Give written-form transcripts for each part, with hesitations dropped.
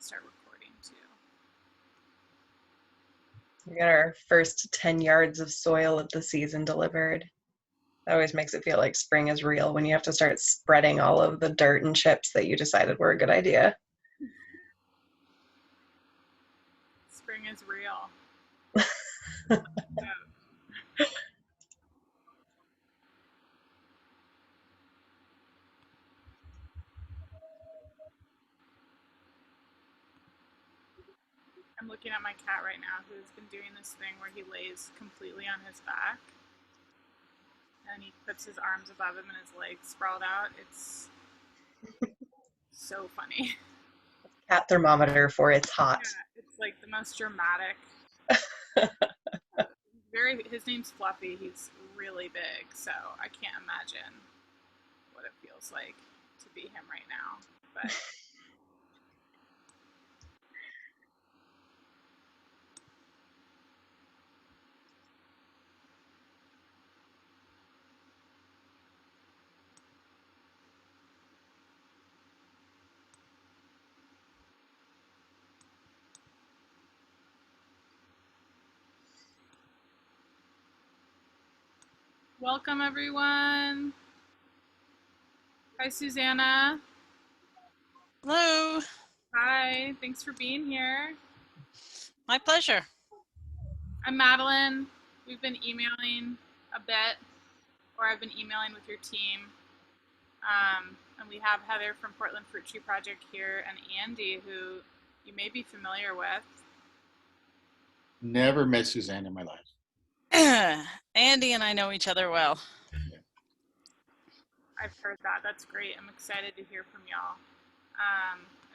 start recording too. We got our first 10 yards of soil of the season delivered. That always makes it feel like spring is real when you have to start spreading all of the dirt and chips that you decided were a good idea. Spring is real. I'm looking at my cat right now who's been doing this thing where he lays completely on his back and he puts his arms above him and his legs sprawled out. It's so funny. Cat thermometer for it's hot. Yeah, it's like the most dramatic. His name's Fluffy. He's really big, so I can't imagine what it feels like to be him right now. But welcome, everyone. Hi, Susannah. Hello. Hi, thanks for being here. My pleasure. I'm Madeline. We've been emailing a bit, or I've been emailing with your team. And we have Heather from Portland Fruit Tree Project here and Andy, who you may be familiar with. Never met Suzanne in my life. Andy and I know each other well. I've heard that. That's great. I'm excited to hear from y'all.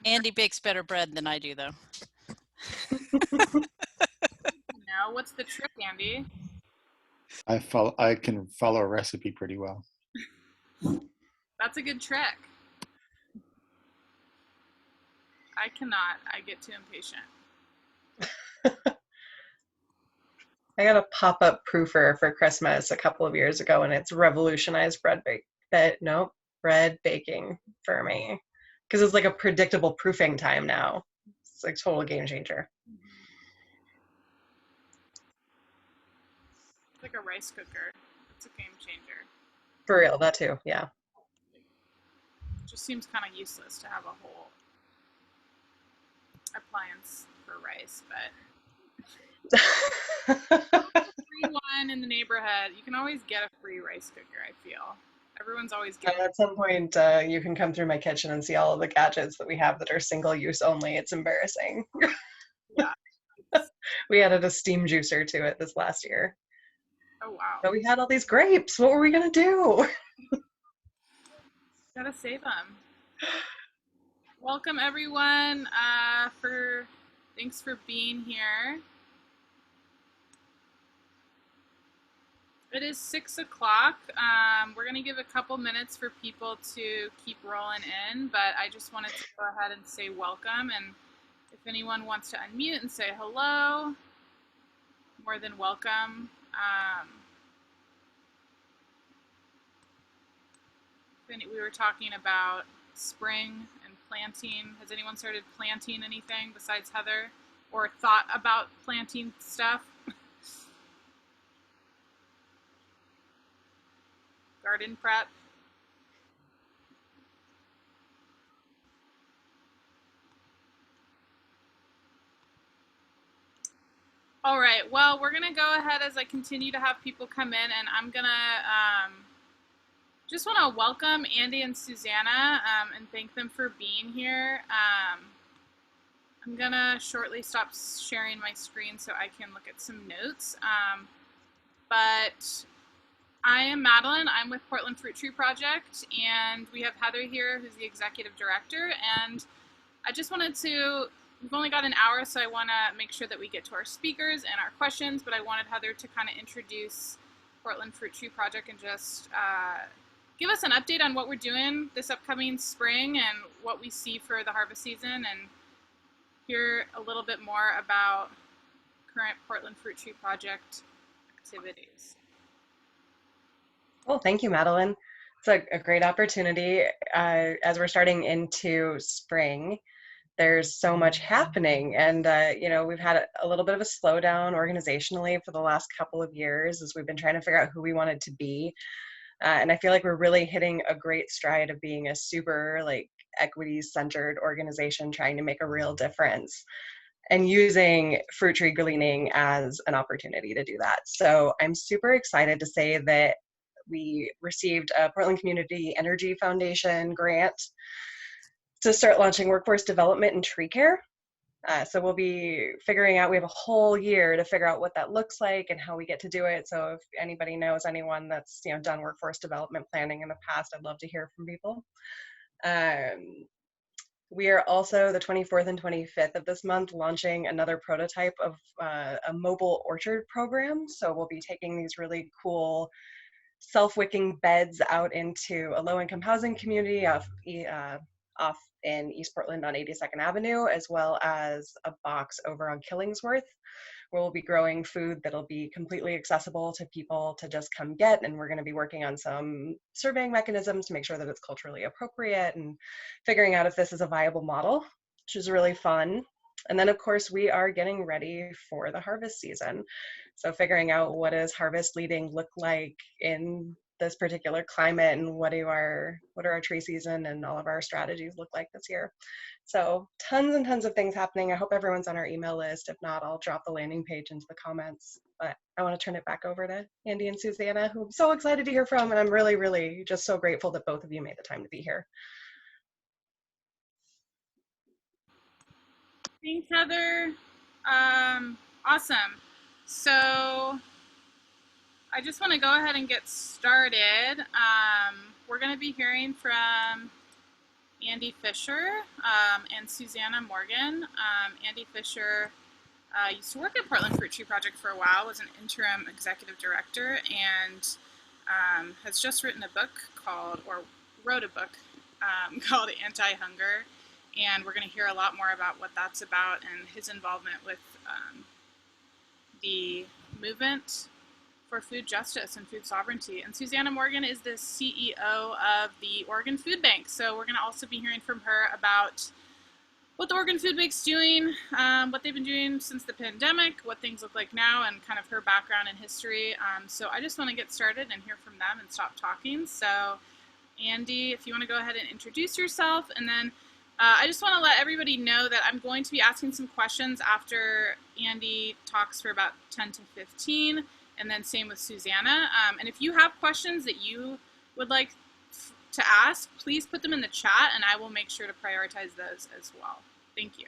Andy bakes better bread than I do, though. Now, what's the trick, Andy? I can follow a recipe pretty well. That's a good trick. I cannot. I get too impatient. I got a pop-up proofer for Christmas a couple of years ago, and it's revolutionized bread baking for me, because it's like a predictable proofing time now. It's like total game changer. It's like a rice cooker. It's a game changer. For real, that too, yeah. It just seems kind of useless to have a whole appliance for rice, but free one in the neighborhood. You can always get a free rice cooker, I feel. Everyone's always getting At some point, you can come through my kitchen and see all of the gadgets that we have that are single use only. It's embarrassing. Yeah. We added a steam juicer to it this last year. Oh, wow. But we had all these grapes. What were we going to do? Gotta save them. Welcome, everyone. Thanks for being here. It is 6 o'clock. We're going to give a couple minutes for people to keep rolling in, but I just wanted to go ahead and say welcome. And if anyone wants to unmute and say hello, more than welcome. We were talking about spring and planting. Has anyone started planting anything besides Heather, or thought about planting stuff? Garden prep. All right, well, we're gonna go ahead as I continue to have people come in, and I'm gonna just want to welcome Andy and Susannah and thank them for being here. I'm gonna shortly stop sharing my screen so I can look at some notes. But I am Madeline. I'm with Portland Fruit Tree Project, and we have Heather here, who's the executive director. And I just wanted to, we've only got an hour, so I want to make sure that we get to our speakers and our questions, but I wanted Heather to kind of introduce Portland Fruit Tree Project and just give us an update on what we're doing this upcoming spring and what we see for the harvest season, and hear a little bit more about current Portland Fruit Tree Project activities. Well, thank you, Madeline. It's a great opportunity as we're starting into spring there's so much happening. And, you know, we've had a little bit of a slowdown organizationally for the last couple of years as we've been trying to figure out who we wanted to be. And I feel like we're really hitting a great stride of being a super like equity-centered organization trying to make a real difference and using fruit tree gleaning as an opportunity to do that. So I'm super excited to say that we received a Portland Community Energy Foundation grant to start launching workforce development in tree care. So we'll be figuring out, we have a whole year to figure out what that looks like and how we get to do it. So if anybody knows anyone that's, you know, done workforce development planning in the past, I'd love to hear from people. We are also the 24th and 25th of this month launching another prototype of a mobile orchard program. So we'll be taking these really cool self-wicking beds out into a low-income housing community off in East Portland on 82nd Avenue, as well as a box over on Killingsworth, where we'll be growing food that'll be completely accessible to people to just come get. And we're going to be working on some surveying mechanisms to make sure that it's culturally appropriate and figuring out if this is a viable model, which is really fun. And then, of course, we are getting ready for the harvest season. So figuring out what does harvest leading look like in this particular climate, and what are our tree season and all of our strategies look like this year. So tons and tons of things happening. I hope everyone's on our email list. If not, I'll drop the landing page into the comments. But I want to turn it back over to Andy and Susannah, who I'm so excited to hear from. And I'm really, really just so grateful that both of you made the time to be here. Thanks, Heather. Awesome. So I just want to go ahead and get started. We're going to be hearing from Andy Fisher and Susannah Morgan. Andy Fisher used to work at Portland Fruit Tree Project for a while, was an interim executive director, and has just written a book wrote a book called Anti-Hunger. And we're going to hear a lot more about what that's about and his involvement with the movement for food justice and food sovereignty. And Susannah Morgan is the CEO of the Oregon Food Bank. So we're going to also be hearing from her about what the Oregon Food Bank's doing, what they've been doing since the pandemic, what things look like now, and kind of her background and history. So I just want to get started and hear from them and stop talking. So Andy, if you want to go ahead and introduce yourself, and then I just want to let everybody know that I'm going to be asking some questions after Andy talks for about 10 to 15, and then same with Susannah. And if you have questions that you would like to ask, please put them in the chat, and I will make sure to prioritize those as well. Thank you.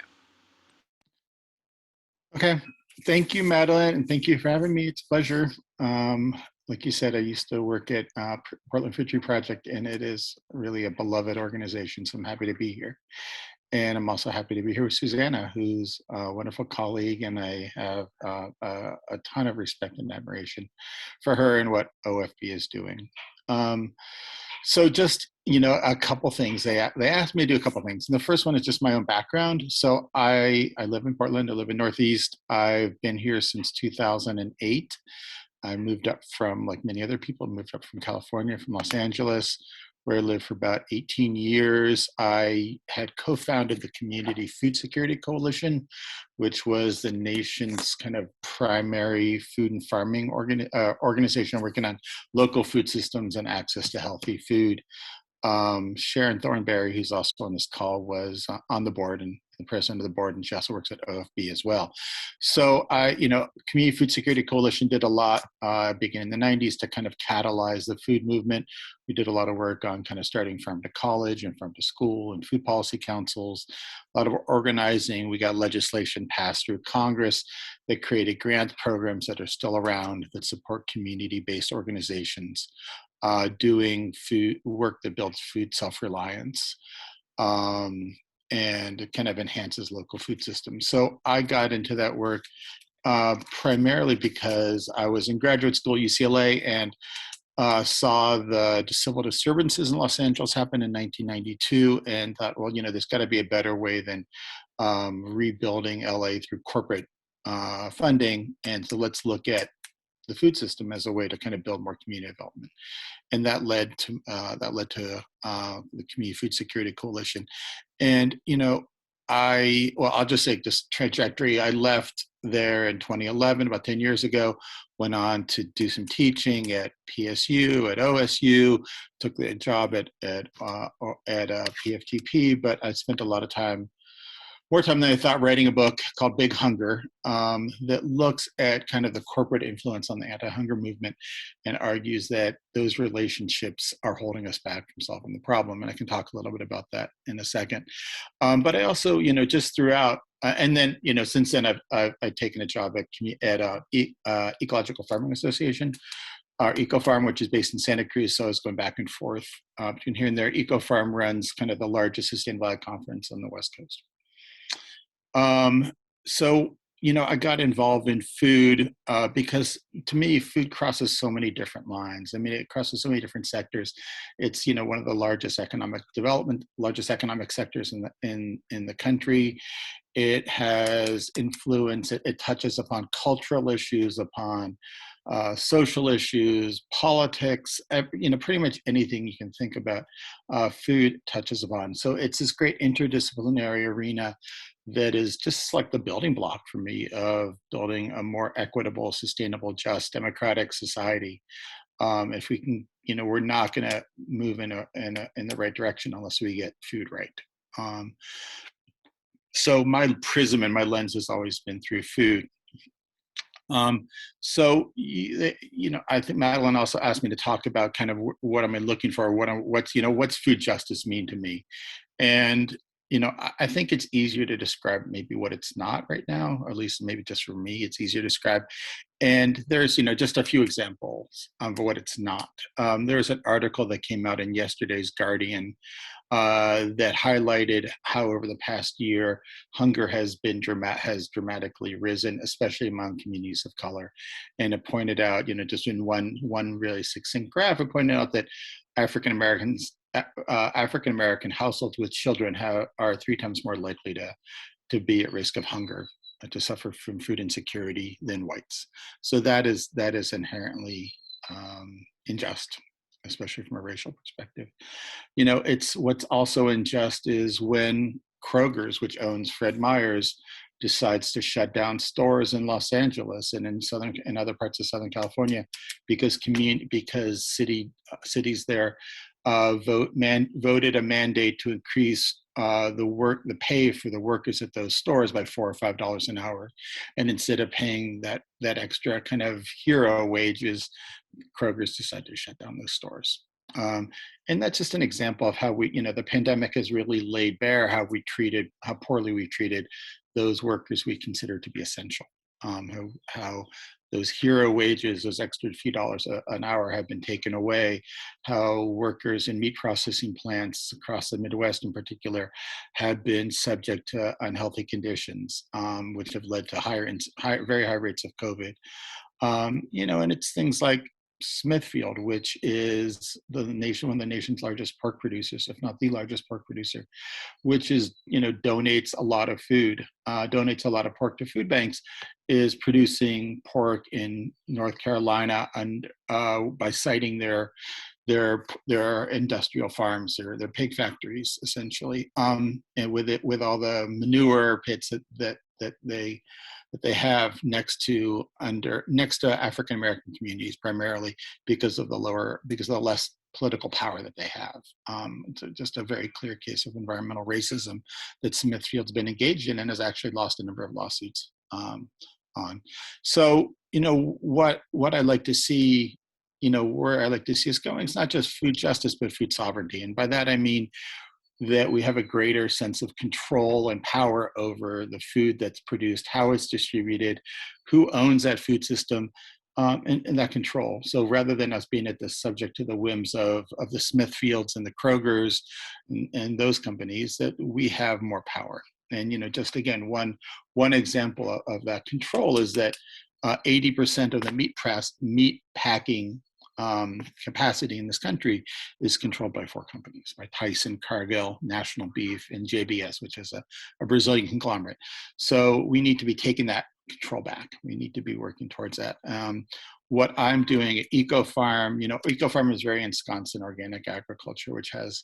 Okay, thank you, Madeline, and thank you for having me. It's a pleasure. Like you said, I used to work at Portland Fruit Tree Project, and it is really a beloved organization, so I'm happy to be here. And I'm also happy to be here with Susannah, who's a wonderful colleague, and I have a ton of respect and admiration for her and what OFB is doing. So just, you know, a couple things. They asked me to do a couple things. And the first one is just my own background. So I live in Portland. I live in Northeast. I've been here since 2008. I moved up from, like many other people, moved up from California, from Los Angeles, where I lived for about 18 years. I had co-founded the Community Food Security Coalition, which was the nation's kind of primary food and farming organization working on local food systems and access to healthy food. Sharon Thornberry, who's also on this call, was on the board and the president of the board, and she also works at OFB as well. So Community Food Security Coalition did a lot beginning in the 90s to kind of catalyze the food movement. We did a lot of work on kind of starting farm to college and farm to school and food policy councils, a lot of organizing. We got legislation passed through Congress that created grant programs that are still around that support community-based organizations doing food work that builds food self-reliance and it kind of enhances local food systems. So I got into that work primarily because I was in graduate school at UCLA and saw the civil disturbances in Los Angeles happen in 1992 and thought, well, you know, there's got to be a better way than rebuilding LA through corporate funding. And so let's look at the food system as a way to kind of build more community development. And that led to the Community Food Security Coalition. And, you know, well, I'll just say just trajectory. I left there in 2011, about 10 years ago, went on to do some teaching at PSU, at OSU, took the job at PFTP, but I spent a lot of time, more time than I thought, writing a book called Big Hunger that looks at kind of the corporate influence on the anti-hunger movement and argues that those relationships are holding us back from solving the problem. And I can talk a little bit about that in a second. But I also, just throughout, and then, since then I've taken a job at Ecological Farming Association, our EcoFarm, which is based in Santa Cruz. So I was going back and forth between here and there. EcoFarm runs kind of the largest sustainable ag conference on the West Coast. So, I got involved in food because to me, food crosses so many different lines. I mean, it crosses so many different sectors. It's, one of the largest economic sectors in the country. It has influence, it touches upon cultural issues, upon social issues, politics, pretty much anything you can think about, food touches upon. So it's this great interdisciplinary arena that is just like the building block for me of building a more equitable, sustainable, just, democratic society. If we can, we're not going to move in the right direction unless we get food right. So my prism and my lens has always been through food. So, I think Madeline also asked me to talk about kind of what am I looking for, what's food justice mean to me? And, I think it's easier to describe maybe what it's not right now, or at least maybe just for me, it's easier to describe. And there's, just a few examples of what it's not. There's an article that came out in yesterday's Guardian that highlighted how over the past year, hunger has dramatically risen, especially among communities of color. And it pointed out, just in one really succinct graph, it pointed out that African American households with children are 3 times more likely to be at risk of hunger, to suffer from food insecurity than whites. So that is inherently unjust, especially from a racial perspective. It's what's also unjust is when Kroger's, which owns Fred Meyer's, decides to shut down stores in Los Angeles and in other parts of Southern California because cities there voted a mandate to increase the pay for the workers at those stores by $4 or $5 an hour, and instead of paying that extra kind of hero wages, Kroger's decided to shut down those stores. And that's just an example of how the pandemic has really laid bare how poorly we treated those workers we consider to be essential. How those hero wages, those extra few dollars an hour have been taken away, how workers in meat processing plants across the Midwest in particular have been subject to unhealthy conditions, which have led to very high rates of COVID. And it's things like Smithfield, which is one of the nation's largest pork producers, if not the largest pork producer, which is, donates a lot of pork to food banks, is producing pork in North Carolina and by citing their industrial farms or their pig factories, essentially, and with all the manure pits that they have next to African American communities, primarily because of the less political power that they have. It's just a very clear case of environmental racism that Smithfield's been engaged in and has actually lost a number of lawsuits on. So, what I like to see, where I like to see us going, it's not just food justice, but food sovereignty. And by that, I mean that we have a greater sense of control and power over the food that's produced, how it's distributed, who owns that food system, and that control. So rather than us being at the subject to the whims of the Smithfields and the Krogers and those companies, that we have more power. And, just again, one example of that control is that 80% of the meat packing capacity in this country is controlled by 4 companies, right? Tyson, Cargill, National Beef, and JBS, which is a Brazilian conglomerate. So we need to be taking that control back. We need to be working towards that. What I'm doing at EcoFarm, EcoFarm is very ensconced in organic agriculture, which has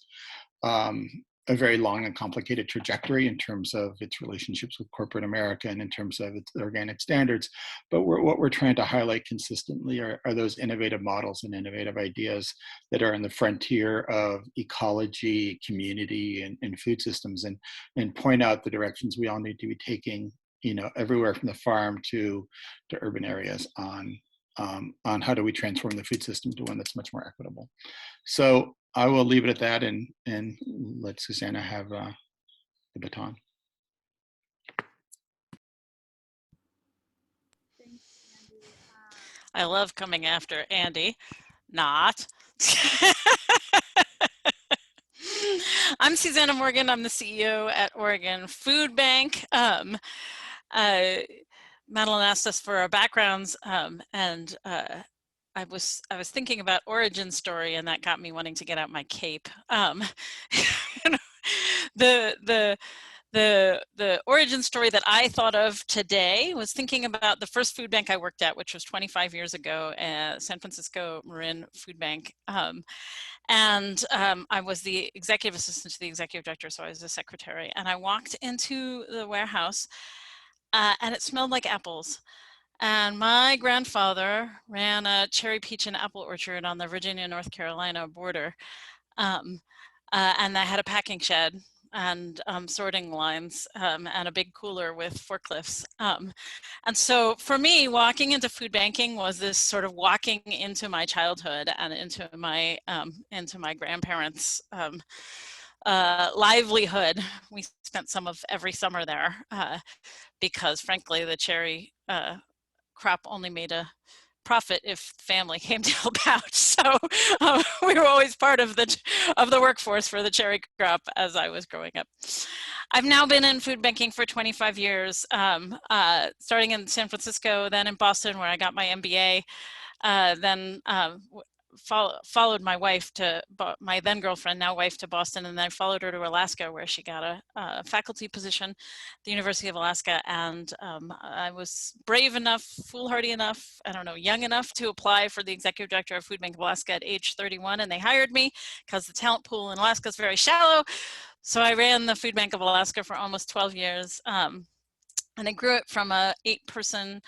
a very long and complicated trajectory in terms of its relationships with corporate America and in terms of its organic standards. But what we're trying to highlight consistently are those innovative models and innovative ideas that are in the frontier of ecology, community, and food systems, and point out the directions we all need to be taking, everywhere from the farm to urban areas on how do we transform the food system to one that's much more equitable. So I will leave it at that and let Susannah have the baton. Thanks, Andy. I love coming after Andy. Not. I'm Susannah Morgan. I'm the CEO at Oregon Food Bank. Madeline asked us for our backgrounds, and I was thinking about origin story, and that got me wanting to get out my cape. The origin story that I thought of today was thinking about the first food bank I worked at, which was 25 years ago, San Francisco Marin Food Bank. I was the executive assistant to the executive director, so I was the secretary. And I walked into the warehouse, and it smelled like apples. And my grandfather ran a cherry, peach, and apple orchard on the Virginia-North Carolina border. And I had a packing shed and sorting lines and a big cooler with forklifts. And so for me, walking into food banking was this sort of walking into my childhood and into my grandparents' livelihood. We spent some of every summer there because, frankly, the cherry crop only made a profit if family came to help out. So we were always part of the workforce for the cherry crop as I was growing up. I've now been in food banking for 25 years, starting in San Francisco, then in Boston where I got my MBA, then followed my wife to, my then girlfriend, now wife, to Boston, and then I followed her to Alaska where she got a faculty position at the University of Alaska. And I was brave enough, foolhardy enough, I don't know, young enough to apply for the executive director of Food Bank of Alaska at age 31, and they hired me because the talent pool in Alaska is very shallow. So I ran the Food Bank of Alaska for almost 12 years. And I grew it from a 8-person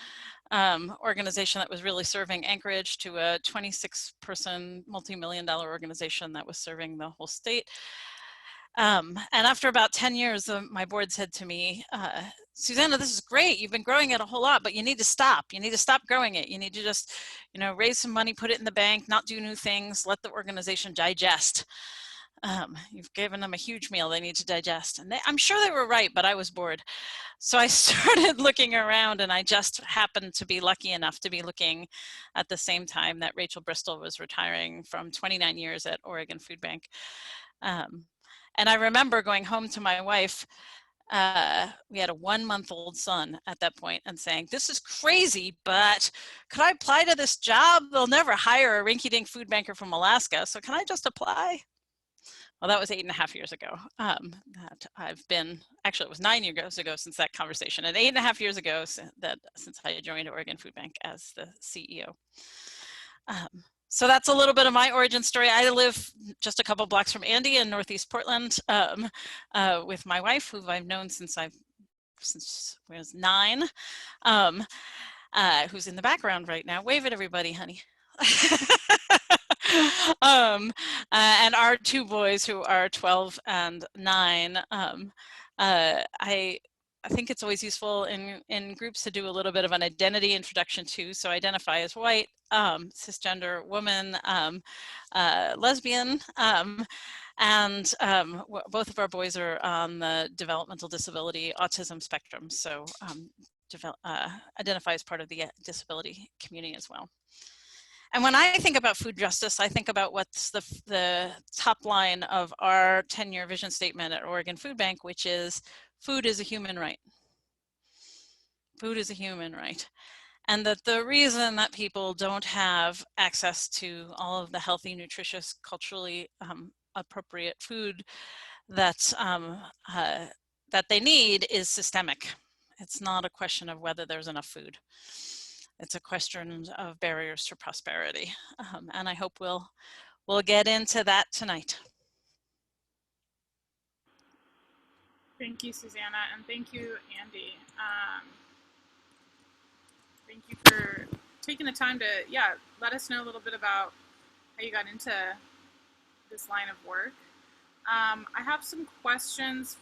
organization that was really serving Anchorage to a 26-person multi-million-dollar organization that was serving the whole state. And after about 10 years, my board said to me, Susannah, this is great. You've been growing it a whole lot, but you need to stop. You need to stop growing it. You need to just, raise some money, put it in the bank, not do new things, let the organization digest. You've given them a huge meal they need to digest. And I'm sure they were right, but I was bored. So I started looking around, and I just happened to be lucky enough to be looking at the same time that Rachel Bristol was retiring from 29 years at Oregon Food Bank. And I remember going home to my wife. We had a 1-month-old son at that point, and saying, this is crazy, but could I apply to this job? They'll never hire a rinky-dink food banker from Alaska, so can I just apply? Well, that was 8.5 years ago. That I've been, actually it was 9 years ago since that conversation, and 8.5 years ago since I joined Oregon Food Bank as the CEO. So that's a little bit of my origin story. I live just a couple blocks from Andy in Northeast Portland with my wife, who I've known since I was 9, who's in the background right now. Wave at everybody, honey. And our 2 boys, who are 12 and 9. I think it's always useful in groups to do a little bit of an identity introduction too. So I identify as white, cisgender woman, lesbian, and both of our boys are on the developmental disability autism spectrum. So identify as part of the disability community as well. And when I think about food justice, I think about what's the top line of our 10-year vision statement at Oregon Food Bank, which is food is a human right. Food is a human right. And that the reason that people don't have access to all of the healthy, nutritious, culturally appropriate food that they need is systemic. It's not a question of whether there's enough food. It's a question of barriers to prosperity. And I hope we'll get into that tonight. Thank you, Susannah, and thank you, Andy. Thank you for taking the time to, let us know a little bit about how you got into this line of work. I have some questions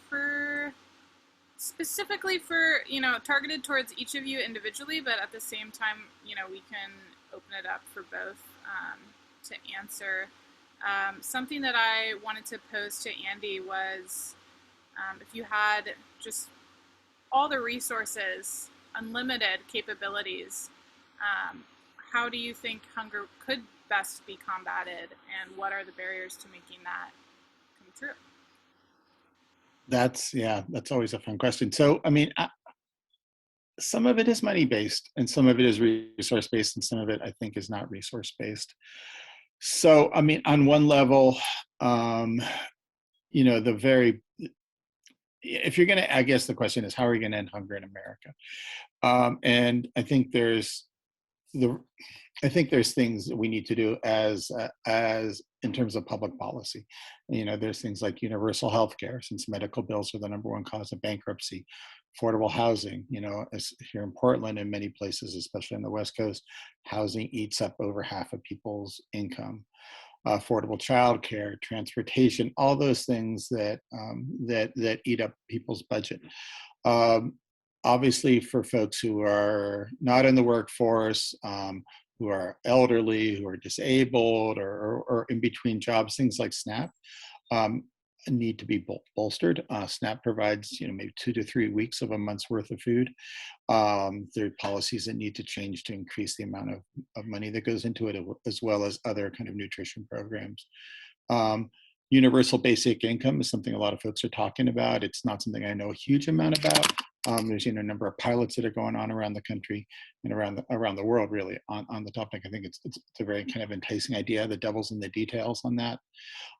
specifically for, targeted towards each of you individually, but at the same time, we can open it up for both to answer. Something that I wanted to pose to Andy was, if you had just all the resources, unlimited capabilities, how do you think hunger could best be combated, and what are the barriers to making that come true? That's always a fun question. So, I mean, some of it is money based, and some of it is resource based, and some of it I think is not resource based. So, I mean, on one level, if you're going to, I guess the question is, how are we going to end hunger in America? And I think there's things that we need to do as in terms of public policy. There's things like universal health care, since medical bills are the #1 cause of bankruptcy. Affordable housing, as here in Portland and many places, especially on the West Coast, housing eats up over half of people's income. Affordable childcare, transportation, all those things that eat up people's budget. Obviously, for folks who are not in the workforce, who are elderly, who are disabled, or in between jobs, things like SNAP need to be bolstered. SNAP provides, maybe 2 to 3 weeks of a month's worth of food. There are policies that need to change to increase the amount of money that goes into it, as well as other kind of nutrition programs. Universal basic income is something a lot of folks are talking about. It's not something I know a huge amount about. There's a number of pilots that are going on around the country and around the world, really, on the topic. I think it's a very kind of enticing idea. The devil's in the details on that.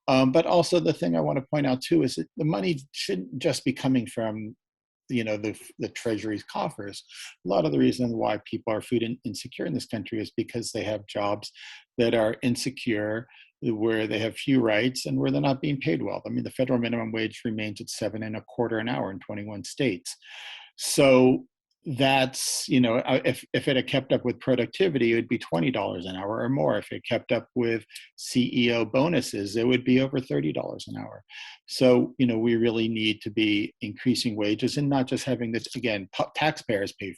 But also the thing I want to point out too is that the money shouldn't just be coming from the Treasury's coffers. A lot of the reason why people are food insecure in this country is because they have jobs that are insecure, where they have few rights, and where they're not being paid well. I mean, the federal minimum wage remains at $7.25 an hour in 21 states. So that's, if it had kept up with productivity, it would be $20 an hour or more. If it kept up with CEO bonuses, it would be over $30 an hour. So, we really need to be increasing wages, and not just having this, again, taxpayers pay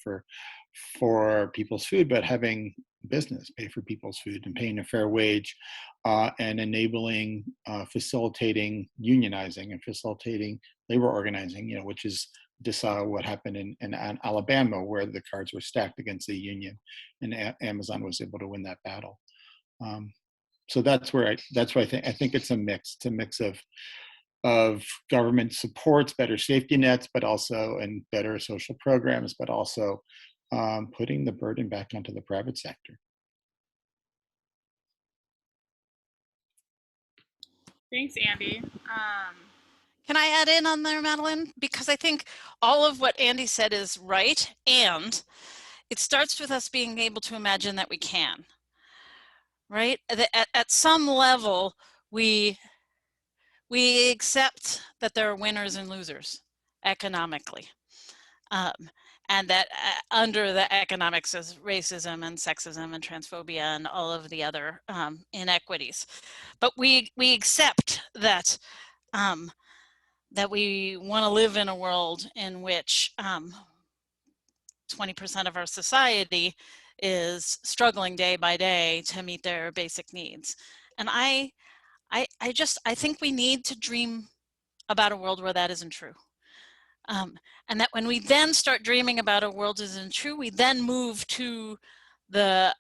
for people's food, but having business pay for people's food and paying a fair wage, and enabling, facilitating unionizing and facilitating labor organizing, which is just saw what happened in Alabama, where the cards were stacked against the union, and Amazon was able to win that battle. So that's where I think it's a mix. It's a mix of government supports, better safety nets, but also, and better social programs, but also putting the burden back onto the private sector. Thanks, Andy. Can I add in on there, Madeline? Because I think all of what Andy said is right, and it starts with us being able to imagine that we can, right? At some level, we accept that there are winners and losers economically. And that under the economics is racism and sexism and transphobia and all of the other inequities. But we accept that that we want to live in a world in which 20% of our society is struggling day by day to meet their basic needs. And I think we need to dream about a world where that isn't true. And that when we then start dreaming about a world that isn't true, we then move to the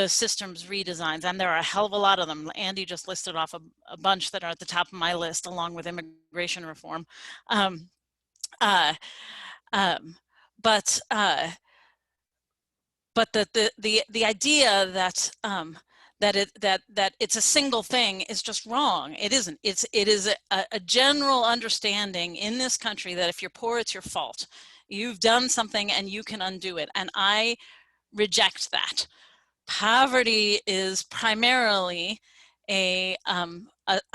systems redesigns, and there are a hell of a lot of them. Andy just listed off a bunch that are at the top of my list, along with immigration reform. But the idea that that it's a single thing is just wrong. It isn't. It is a general understanding in this country that if you're poor, it's your fault. You've done something and you can undo it. And I reject that. Poverty is primarily a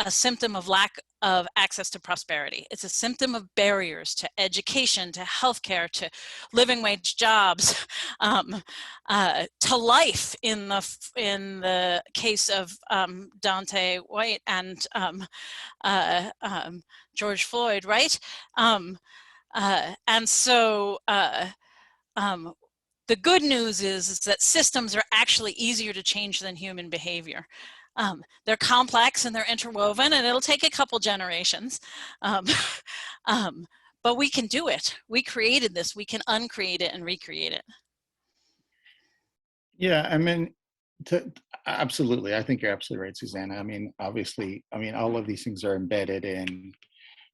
symptom of lack of access to prosperity. It's a symptom of barriers to education, to healthcare, to living wage jobs, to life in the case of Dante White and George Floyd, right? And so the good news is that systems are actually easier to change than human behavior. They're complex and they're interwoven, and it'll take a couple generations. But we can do it. We created this. We can uncreate it and recreate it. Yeah, I mean, absolutely. I think you're absolutely right, Susannah. I mean, obviously, I mean, all of these things are embedded in,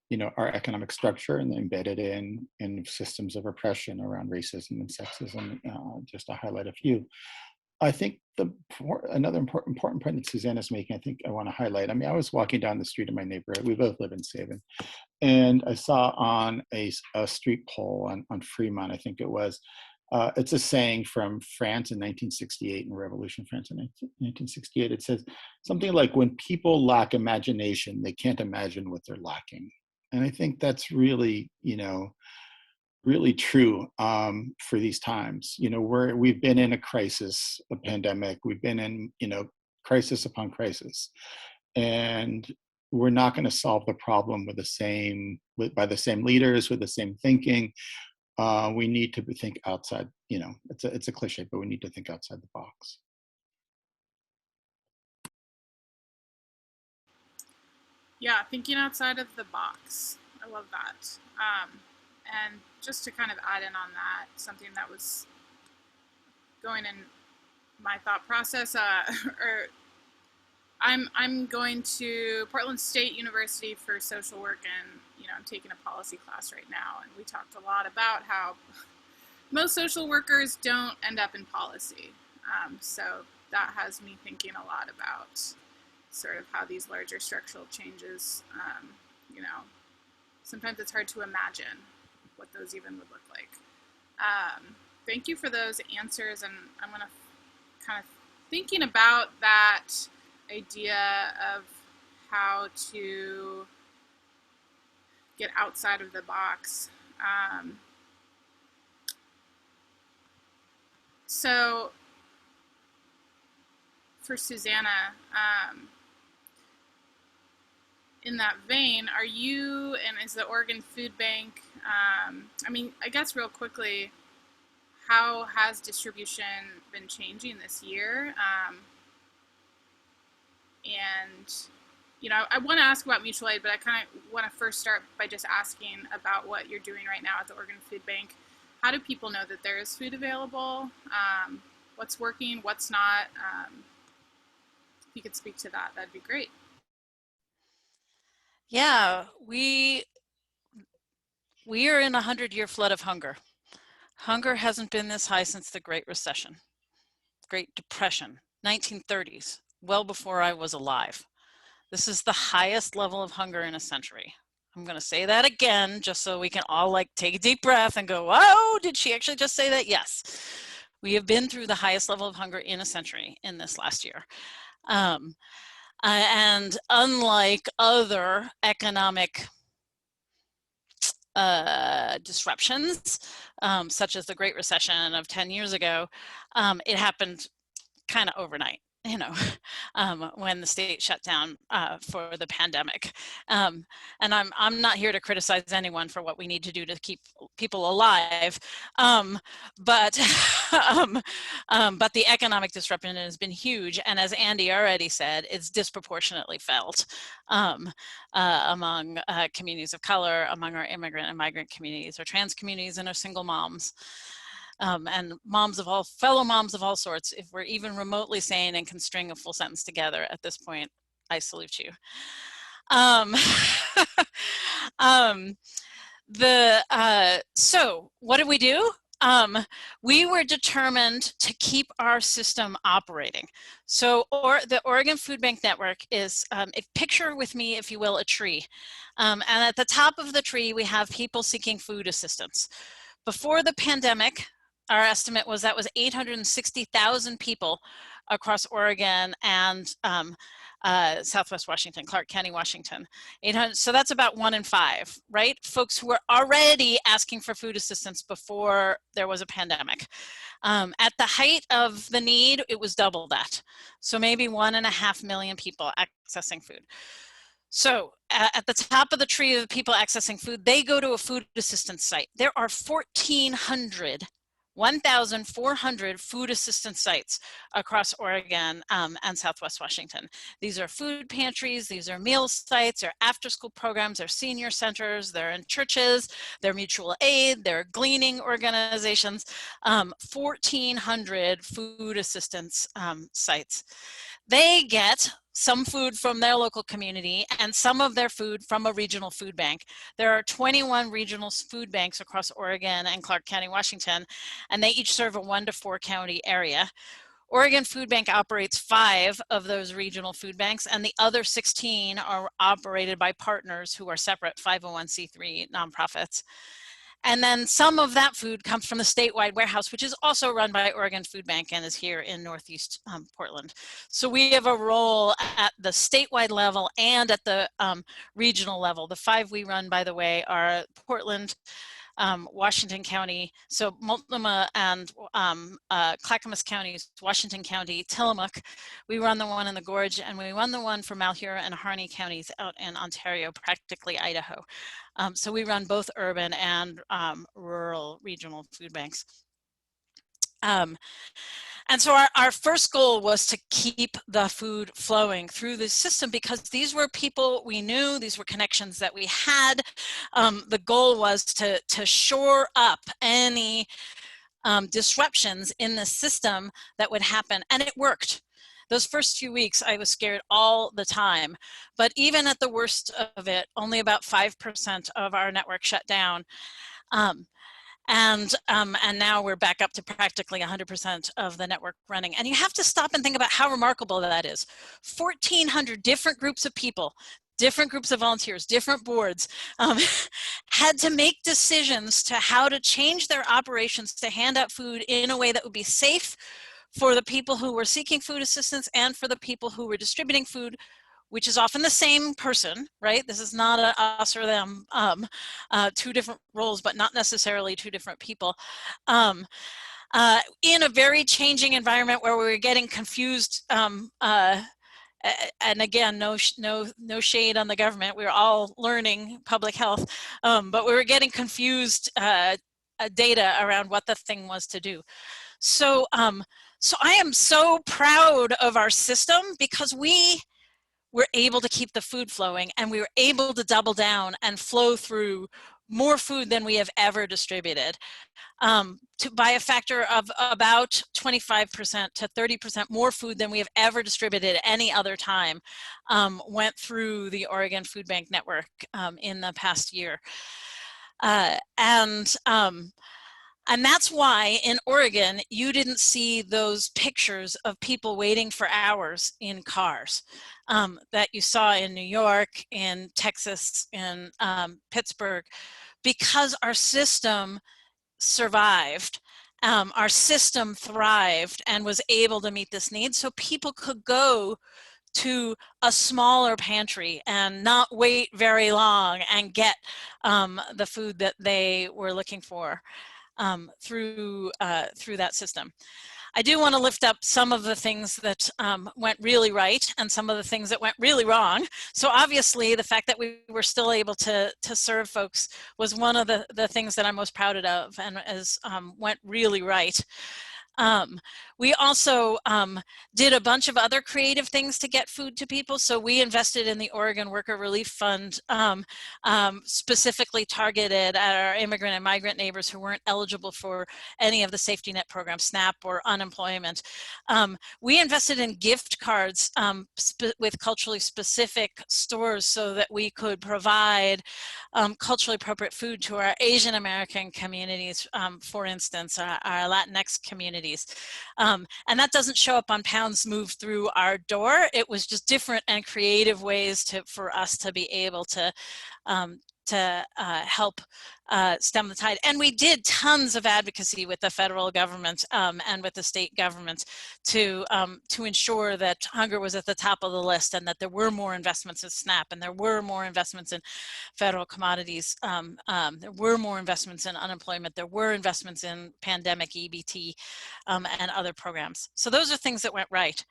you know, our economic structure and embedded in systems of oppression around racism and sexism, just to highlight a few. I think another important point that Susannah's making, I think I want to highlight. I mean, I was walking down the street in my neighborhood. We both live in Savin, and I saw on a street pole on Fremont, I think it was, it's a saying from France in 1968, in Revolution France in 1968. It says something like, when people lack imagination, they can't imagine what they're lacking. And I think that's really, you know, really true for these times. You know, we've been in a crisis, a pandemic. We've been in, you know, crisis upon crisis, and we're not going to solve the problem with by the same leaders with the same thinking. We need to think outside. You know, it's a cliche, but we need to think outside the box. Yeah, thinking outside of the box. I love that. And just to kind of add in on that, something that was going in my thought process, I'm going to Portland State University for social work, and you know, I'm taking a policy class right now, and we talked a lot about how most social workers don't end up in policy. So that has me thinking a lot about sort of how these larger structural changes, you know, sometimes it's hard to imagine what those even would look like. Thank you for those answers, and I'm going to kind of thinking about that idea of how to get outside of the box. So for Susannah, in that vein, are you, and is the Oregon Food Bank, I mean, I guess real quickly, how has distribution been changing this year? And, you know, I want to ask about mutual aid, but I kind of want to first start by just asking about what you're doing right now at the Oregon Food Bank. How do people know that there is food available? What's working, what's not? If you could speak to that, that'd be great. Yeah, we are in a 100-year flood of hunger. Hunger hasn't been this high since the Great Recession, Great Depression, 1930s, well before I was alive. This is the highest level of hunger in a century. I'm going to say that again, just so we can all like take a deep breath and go, "Whoa, did she actually just say that?" Yes, we have been through the highest level of hunger in a century in this last year. And unlike other economic disruptions, such as the Great Recession of 10 years ago, it happened kind of overnight, you know, when the state shut down for the pandemic. And I'm not here to criticize anyone for what we need to do to keep people alive, but the economic disruption has been huge, and as Andy already said, it's disproportionately felt among communities of color, among our immigrant and migrant communities, our trans communities, and our single moms. And fellow moms of all sorts. If we're even remotely sane and can string a full sentence together at this point, I salute you. So what did we do? We were determined to keep our system operating. So the Oregon Food Bank Network is, picture with me, if you will, a tree. And at the top of the tree, we have people seeking food assistance. Before the pandemic, our estimate was that was 860,000 people across Oregon and Southwest Washington, Clark County, Washington. 800, so that's about 1 in 5, right? Folks who were already asking for food assistance before there was a pandemic. At the height of the need, it was double that. So maybe 1.5 million people accessing food. So at the top of the tree of the people accessing food, they go to a food assistance site. There are 1,400 food assistance sites across Oregon and Southwest Washington. These are food pantries, these are meal sites, they're after-school programs, they're senior centers, they're in churches, they're mutual aid, they're gleaning organizations, 1,400 food assistance sites. They get some food from their local community and some of their food from a regional food bank. There are 21 regional food banks across Oregon and Clark County, Washington, and they each serve a 1 to 4 county area. Oregon Food Bank operates 5 of those regional food banks, and the other 16 are operated by partners who are separate 501c3 nonprofits. And then some of that food comes from the statewide warehouse, which is also run by Oregon Food Bank and is here in Northeast Portland. So we have a role at the statewide level and at the regional level. The 5 we run, by the way, are Portland, Washington County, so Multnomah and Clackamas counties, Washington County, Tillamook. We run the one in the Gorge, and we run the one for Malheur and Harney counties out in Ontario, practically Idaho. So we run both urban and rural regional food banks. And so our first goal was to keep the food flowing through the system because these were people we knew, these were connections that we had. The goal was to shore up any disruptions in the system that would happen, and it worked. Those first few weeks, I was scared all the time, but even at the worst of it, only about 5% of our network shut down. And now we're back up to practically 100% of the network running. And you have to stop and think about how remarkable that is. 1,400 different groups of people, different groups of volunteers, different boards, had to make decisions to how to change their operations to hand out food in a way that would be safe for the people who were seeking food assistance and for the people who were distributing food, which is often the same person, right? This is not a us or them, 2 different roles, but not necessarily 2 different people. In a very changing environment where we were getting confused, and again, no shade on the government. We were all learning public health, but we were getting confused data around what the thing was to do. So I am so proud of our system because we were able to keep the food flowing, and we were able to double down and flow through more food than we have ever distributed, by a factor of about 25% to 30% more food than we have ever distributed any other time went through the Oregon Food Bank Network in the past year. And that's why in Oregon, you didn't see those pictures of people waiting for hours in cars that you saw in New York, in Texas, in Pittsburgh, because our system survived. Our system thrived and was able to meet this need, so people could go to a smaller pantry and not wait very long and get the food that they were looking for. Through that system. I do want to lift up some of the things that went really right and some of the things that went really wrong. So obviously the fact that we were still able to serve folks was one of the things that I'm most proud of and went really right. We also did a bunch of other creative things to get food to people. So we invested in the Oregon Worker Relief Fund, specifically targeted at our immigrant and migrant neighbors who weren't eligible for any of the safety net programs, SNAP or unemployment. We invested in gift cards with culturally specific stores so that we could provide culturally appropriate food to our Asian American communities, for instance, our Latinx communities. And that doesn't show up on pounds moved through our door. It was just different and creative ways for us to be able to help stem the tide. And we did tons of advocacy with the federal government and with the state government to ensure that hunger was at the top of the list, and that there were more investments in SNAP, and there were more investments in federal commodities. There were more investments in unemployment. There were investments in pandemic EBT and other programs. So those are things that went right.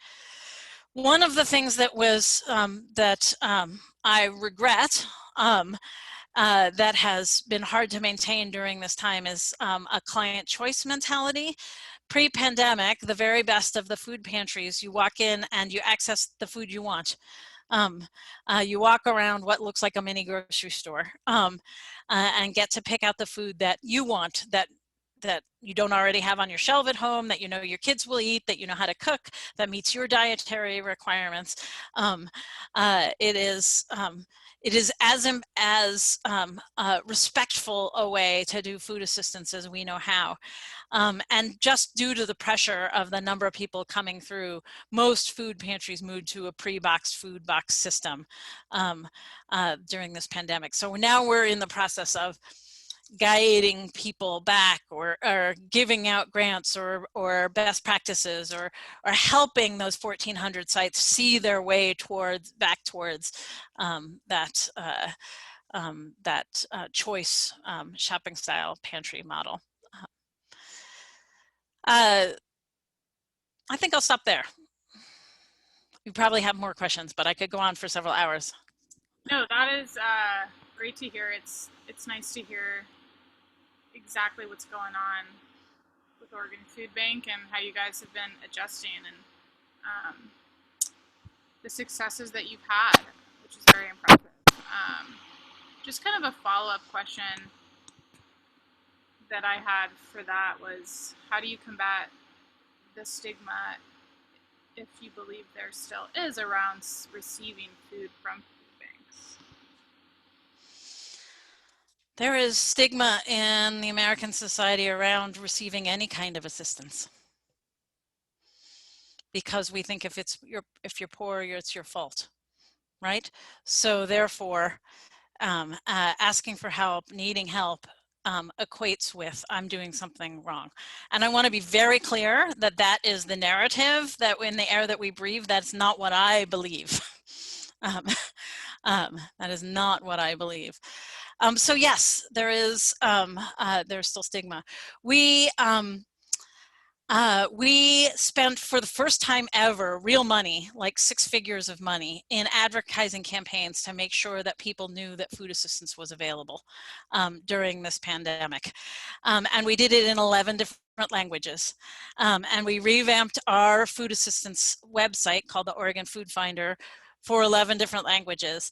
One of the things that was I regret that has been hard to maintain during this time is a client choice mentality. Pre-pandemic, the very best of the food pantries, you walk in and you access the food you want. You walk around what looks like a mini grocery store and get to pick out the food that you want, that you don't already have on your shelf at home, that you know your kids will eat, that you know how to cook, that meets your dietary requirements. It is as respectful a way to do food assistance as we know how. And just due to the pressure of the number of people coming through, most food pantries moved to a pre-boxed food box system during this pandemic. So now we're in the process of guiding people back, or giving out grants or best practices, or helping those 1,400 sites see their way back towards that choice shopping style pantry model. I think I'll stop there. You probably have more questions, but I could go on for several hours. No, that is great to hear. It's nice to hear exactly what's going on with Oregon Food Bank and how you guys have been adjusting, and the successes that you've had, which is very impressive. Just kind of a follow-up question that I had for that was, how do you combat the stigma, if you believe there still is, around receiving food from food banks? There is stigma in the American society around receiving any kind of assistance, because we think if you're poor, it's your fault, right? So therefore, asking for help, needing help, equates with I'm doing something wrong. And I want to be very clear that that is the narrative, that in the air that we breathe, that's not what I believe. That is not what I believe. So yes, there's still stigma. We spent, for the first time ever, real money, like 6 figures of money, in advertising campaigns to make sure that people knew that food assistance was available during this pandemic. And we did it in 11 different languages. And we revamped our food assistance website called the Oregon Food Finder for 11 different languages.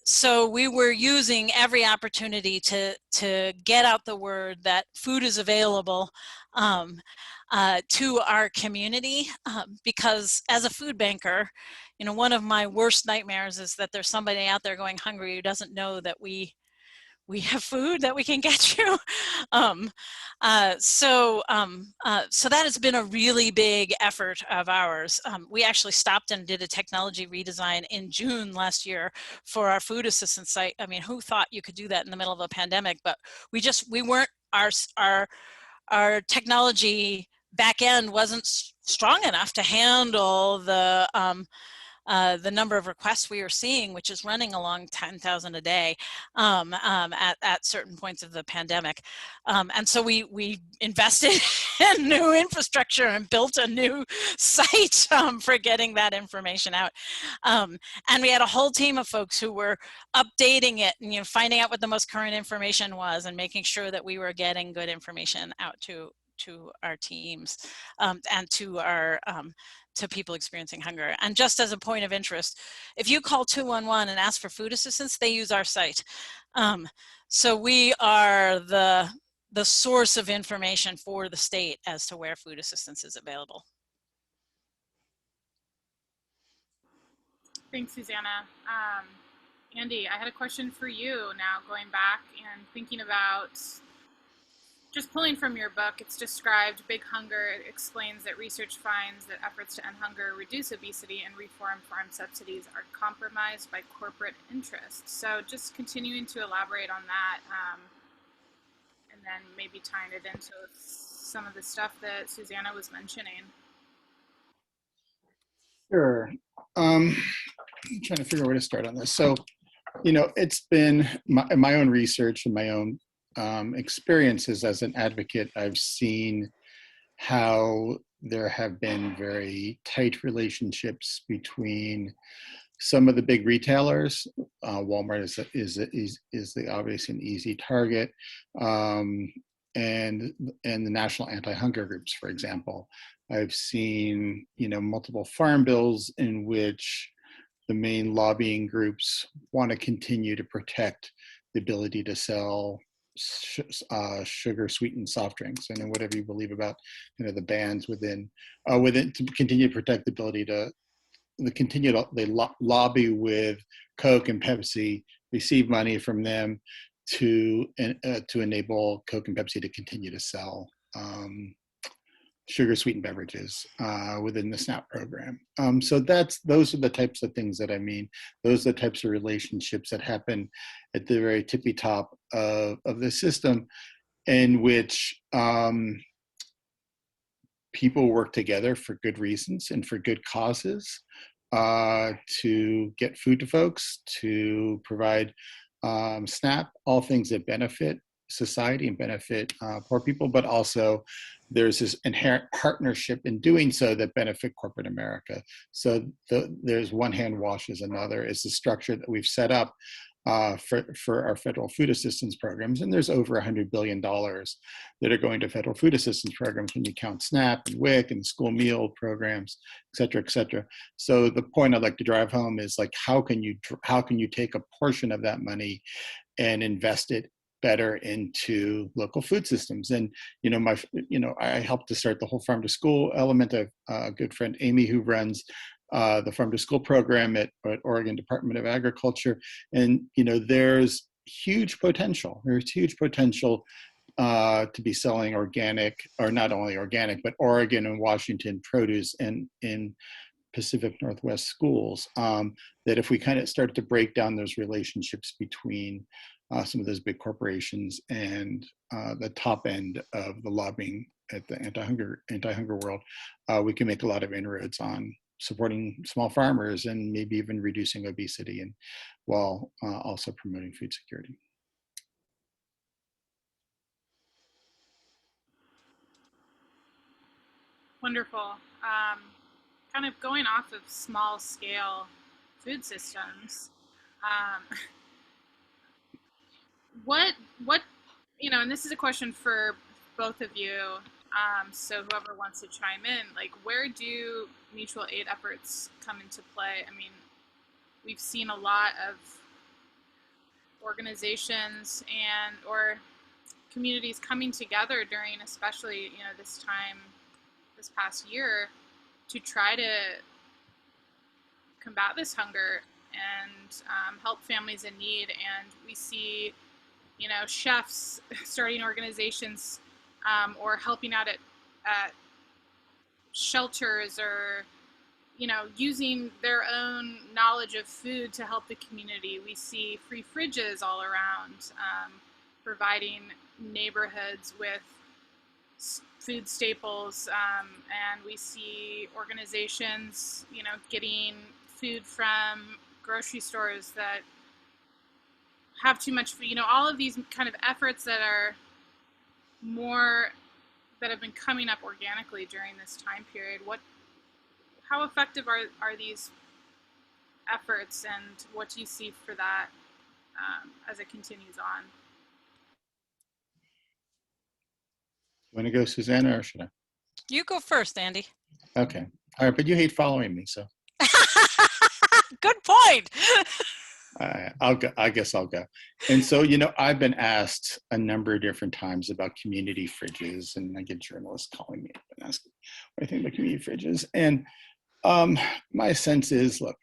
So we were using every opportunity to get out the word that food is available to our community, because as a food banker, you know, one of my worst nightmares is that there's somebody out there going hungry who doesn't know that we have food that we can get you. So that has been a really big effort of ours. We actually stopped and did a technology redesign in June last year for our food assistance site. I mean, who thought you could do that in the middle of a pandemic? But we weren't, our technology back end wasn't strong enough to handle the number of requests we are seeing, which is running along 10,000 a day at certain points of the pandemic. And so we invested in new infrastructure and built a new site for getting that information out. And we had a whole team of folks who were updating it and, you know, finding out what the most current information was and making sure that we were getting good information out to our teams and to people experiencing hunger. And just as a point of interest, if you call 211 and ask for food assistance, they use our site. So we are the source of information for the state as to where food assistance is available. Thanks, Susannah. Andy, I had a question for you now, going back and thinking about just pulling from your book, it's described big hunger. It explains that research finds that efforts to end hunger, reduce obesity, and reform farm subsidies are compromised by corporate interests. So just continuing to elaborate on that, and then maybe tying it into some of the stuff that Susannah was mentioning. Sure. I'm trying to figure out where to start on this. So, you know, it's been my own research and my own experiences as an advocate. I've seen how there have been very tight relationships between some of the big retailers. Walmart is the obvious and easy target, and the national anti-hunger groups, for example. I've seen, you know, multiple farm bills in which the main lobbying groups want to continue to protect the ability to sell sugar sweetened soft drinks, and then whatever you believe about, you know, the bans within to continue to protect the ability to they lobby with Coke and Pepsi, receive money from them to enable Coke and Pepsi to continue to sell sugar sweetened beverages within the SNAP program. So those are the types of things that I mean. Those are the types of relationships that happen at the very tippy top of the system, in which people work together for good reasons and for good causes, to get food to folks, to provide SNAP, all things that benefit society and benefit poor people, but also there's this inherent partnership in doing so that benefit corporate America. So there's one hand washes another. It's the structure that we've set up for our federal food assistance programs. And there's over $100 billion that are going to federal food assistance programs when you count SNAP and WIC and school meal programs, et cetera, et cetera. So the point I'd like to drive home is, like, how can you take a portion of that money and invest it better into local food systems? And, I helped to start the whole farm to school element. I have a good friend, Amy, who runs the farm to school program at Oregon Department of Agriculture. And, there's huge potential. There's huge potential to be selling organic, or not only organic, but Oregon and Washington produce in Pacific Northwest schools, that if we kind of start to break down those relationships between some of those big corporations and the top end of the lobbying at the anti-hunger world, we can make a lot of inroads on supporting small farmers and maybe even reducing obesity, and while also promoting food security. Wonderful. Kind of going off of small scale food systems, what, and this is a question for both of you, so whoever wants to chime in, like, where do mutual aid efforts come into play? I mean, we've seen a lot of organizations or communities coming together during, especially, this past year, to try to combat this hunger and help families in need. And we see, chefs starting organizations or helping out at shelters, or, using their own knowledge of food to help the community. We see free fridges all around, providing neighborhoods with food staples, and we see organizations, getting food from grocery stores that have too much food. All of these kind of efforts that have been coming up organically during this time period. How effective are these efforts, and what do you see for that as it continues on? You want to go, Susannah, or should I? You go first, Andy. Okay. All right, but you hate following me, so. Good point. I'll go. I guess I'll go. And so, I've been asked a number of different times about community fridges, and I get journalists calling me up and asking what I think about community fridges. And my sense is, look,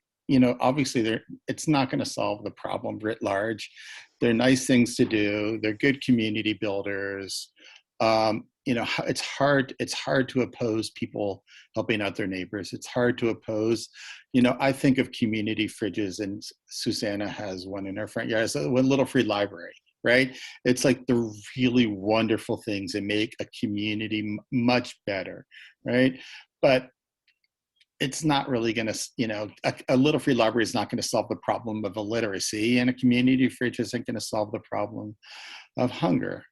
obviously it's not going to solve the problem writ large. They're nice things to do. They're good community builders. You know, it's hard to oppose people helping out their neighbors. It's hard to oppose, you know, I think of community fridges, and Susannah has one in her front yard. It's a one little free library, right? It's like the really wonderful things that make a community much better, right? But it's not really going to, you know, a little free library is not going to solve the problem of illiteracy, and a community fridge isn't going to solve the problem of hunger.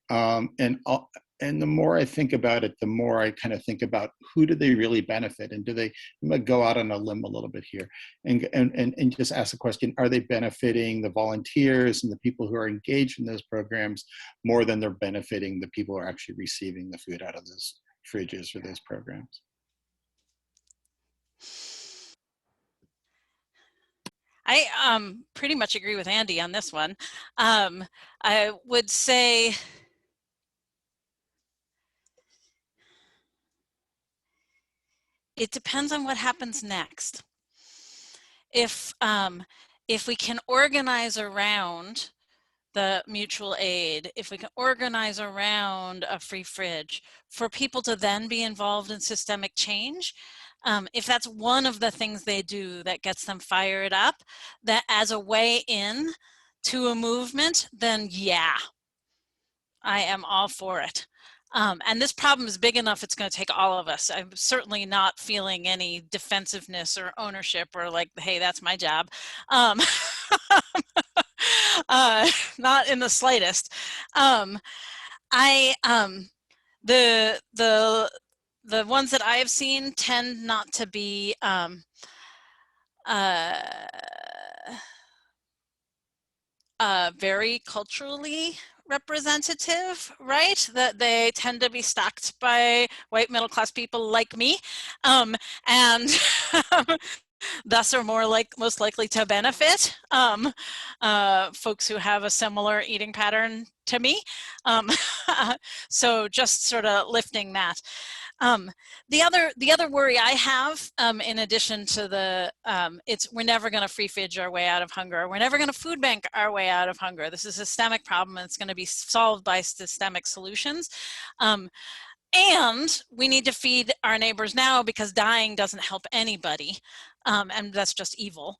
And the more I think about it, the more I kind of think about who do they really benefit, and do they? I'm going to go out on a limb a little bit here, and just ask the question: are they benefiting the volunteers and the people who are engaged in those programs more than they're benefiting the people who are actually receiving the food out of those fridges or those programs? I pretty much agree with Andy on this one. I would say it depends on what happens next. If we can organize around the mutual aid, if we can organize around a free fridge for people to then be involved in systemic change, if that's one of the things they do that gets them fired up, that as a way in to a movement, then yeah, I am all for it. And this problem is big enough, it's going to take all of us. I'm certainly not feeling any defensiveness or ownership or like, hey, that's my job. Not in the slightest. The ones that I have seen tend not to be very culturally representative, right? That they tend to be stacked by white middle class people like me, and thus are most likely to benefit folks who have a similar eating pattern to me. So just sort of lifting that. The other worry I have, in addition to the, we're never going to free fridge our way out of hunger. We're never going to food bank our way out of hunger. This is a systemic problem, and it's going to be solved by systemic solutions. And we need to feed our neighbors now, because dying doesn't help anybody, and that's just evil.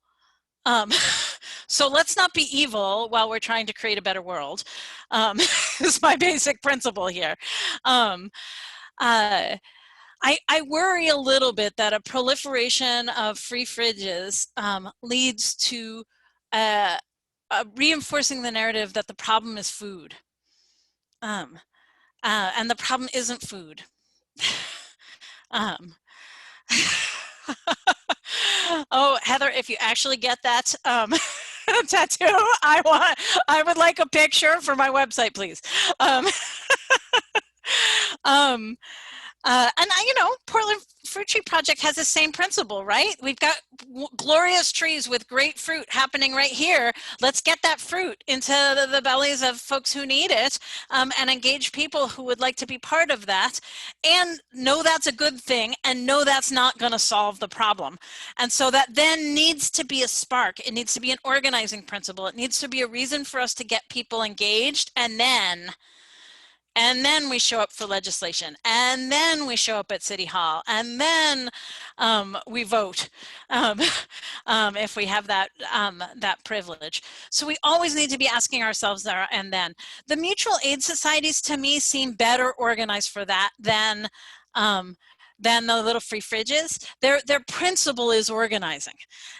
So let's not be evil while we're trying to create a better world, is my basic principle here. I worry a little bit that a proliferation of free fridges leads to reinforcing the narrative that the problem is food. And the problem isn't food. Oh, Heather, if you actually get that tattoo, I would like a picture for my website, please. And you know, Portland Fruit Tree Project has the same principle, right? We've got glorious trees with great fruit happening right here. Let's get that fruit into the bellies of folks who need it, and engage people who would like to be part of that, and know that's a good thing, and know that's not going to solve the problem. And so that then needs to be a spark. It needs to be an organizing principle. It needs to be a reason for us to get people engaged, and then we show up for legislation, and then we show up at City Hall, and then we vote if we have that that privilege. So we always need to be asking ourselves there. And then the mutual aid societies, to me, seem better organized for that than the little free fridges. Their principle is organizing,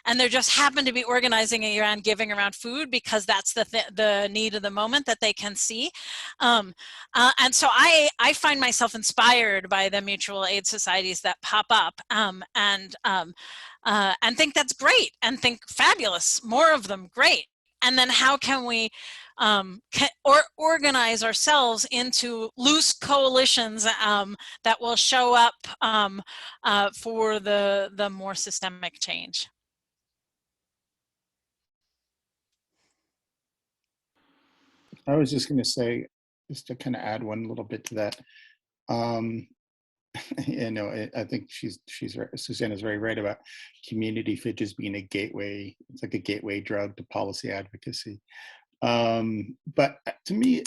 and they just happen to be organizing around giving around food because that's the need of the moment that they can see. And so I find myself inspired by the mutual aid societies that pop up, and think that's great, and think fabulous, more of them, great. And then how can we organize ourselves into loose coalitions that will show up for the more systemic change? I was just going to say, just to kind of add one little bit to that. You know, I think Susannah's very right about community fridges being a gateway. It's like a gateway drug to policy advocacy. But to me,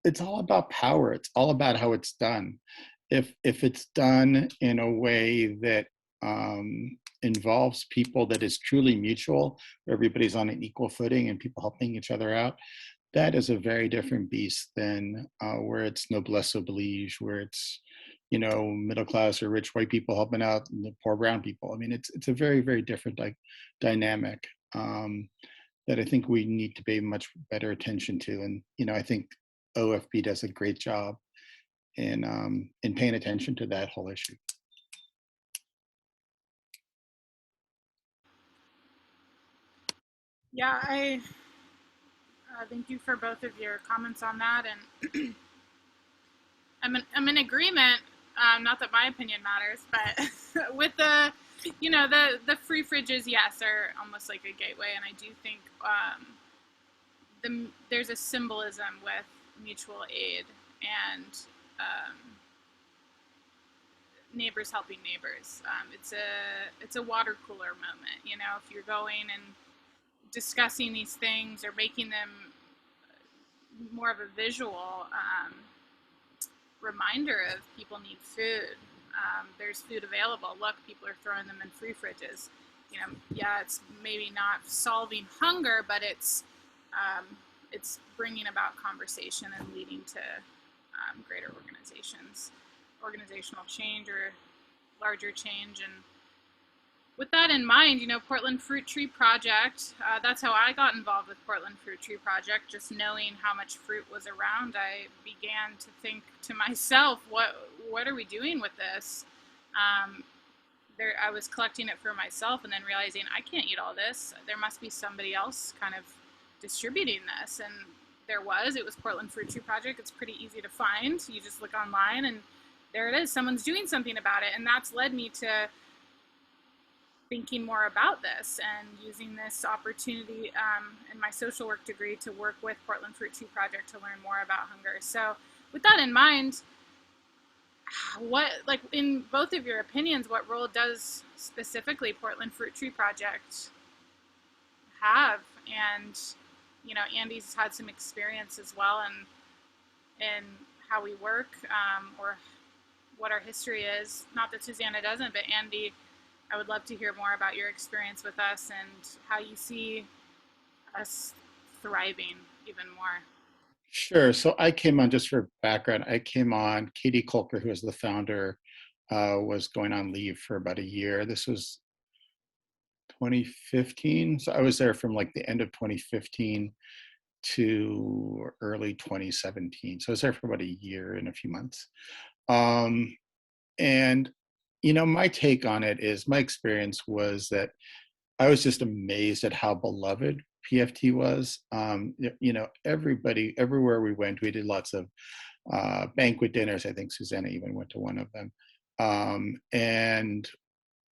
it's all about power. It's all about how it's done. If it's done in a way that involves people that is truly mutual, where everybody's on an equal footing and people helping each other out, that is a very different beast than where it's noblesse oblige, where it's, you know, middle class or rich white people helping out the poor brown people. I mean, it's a very, very different like dynamic that I think we need to pay much better attention to. And you know, I think OFB does a great job in paying attention to that whole issue. Yeah, I thank you for both of your comments on that, and I'm in agreement. Not that my opinion matters, but with the, you know, the free fridges, yes, are almost like a gateway, and I do think there's a symbolism with mutual aid and um, neighbors helping neighbors. It's a water cooler moment, you know, if you're going and discussing these things or making them more of a visual reminder of people need food. There's food available. Look, people are throwing them in free fridges. You know, yeah, it's maybe not solving hunger, but it's bringing about conversation and leading to greater organizational change or larger change. And with that in mind, you know, Portland Fruit Tree Project, that's how I got involved with Portland Fruit Tree Project. Just knowing how much fruit was around, I began to think to myself, what are we doing with this? I was collecting it for myself and then realizing I can't eat all this. There must be somebody else kind of distributing this. And it was Portland Fruit Tree Project. It's pretty easy to find. You just look online and there it is. Someone's doing something about it. And that's led me to thinking more about this and using this opportunity in my social work degree to work with Portland Fruit Tree Project to learn more about hunger. So with that in mind, like in both of your opinions, what role does specifically Portland Fruit Tree Project have? And, you know, Andy's had some experience as well in how we work or what our history is. Not that Susannah doesn't, but Andy, I would love to hear more about your experience with us and how you see us thriving even more. Sure. So I came on, just for background, I came on, Katie Kolker, who is the founder, was going on leave for about a year. This was 2015. So I was there from like the end of 2015 to early 2017. So I was there for about a year and a few months. And, you know, my take on it is, my experience was that I was just amazed at how beloved PFT was. You know, everybody, everywhere we went, we did lots of banquet dinners. I think Susannah even went to one of them. And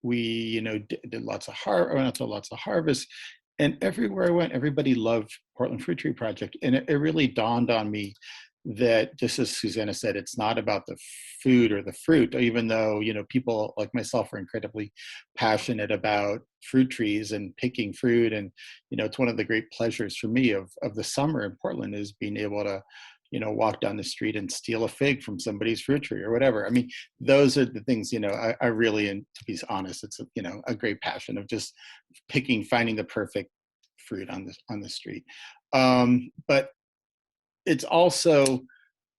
we, you know, did lots of harvests. And everywhere I went, everybody loved Portland Fruit Tree Project. And it really dawned on me that, just as Susannah said, it's not about the food or the fruit, even though, you know, people like myself are incredibly passionate about fruit trees and picking fruit. And, you know, it's one of the great pleasures for me of the summer in Portland is being able to, you know, walk down the street and steal a fig from somebody's fruit tree or whatever. I mean, those are the things, you know, I really, and to be honest, it's, you know, a great passion of just finding the perfect fruit on the street. But it's also,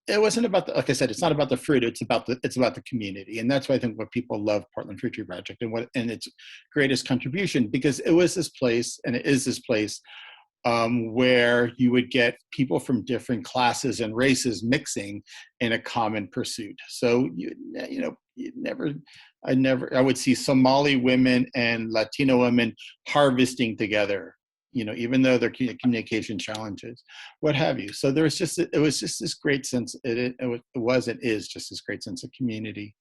it wasn't about the, like I said, it's not about the fruit, it's about the community. And that's why I think what people love Portland Fruit Tree Project and its greatest contribution, because it was this place, and it is this place where you would get people from different classes and races mixing in a common pursuit. So I would see Somali women and Latino women harvesting together, you know, even though their communication challenges, what have you. So it was just this great sense. It is just this great sense of community.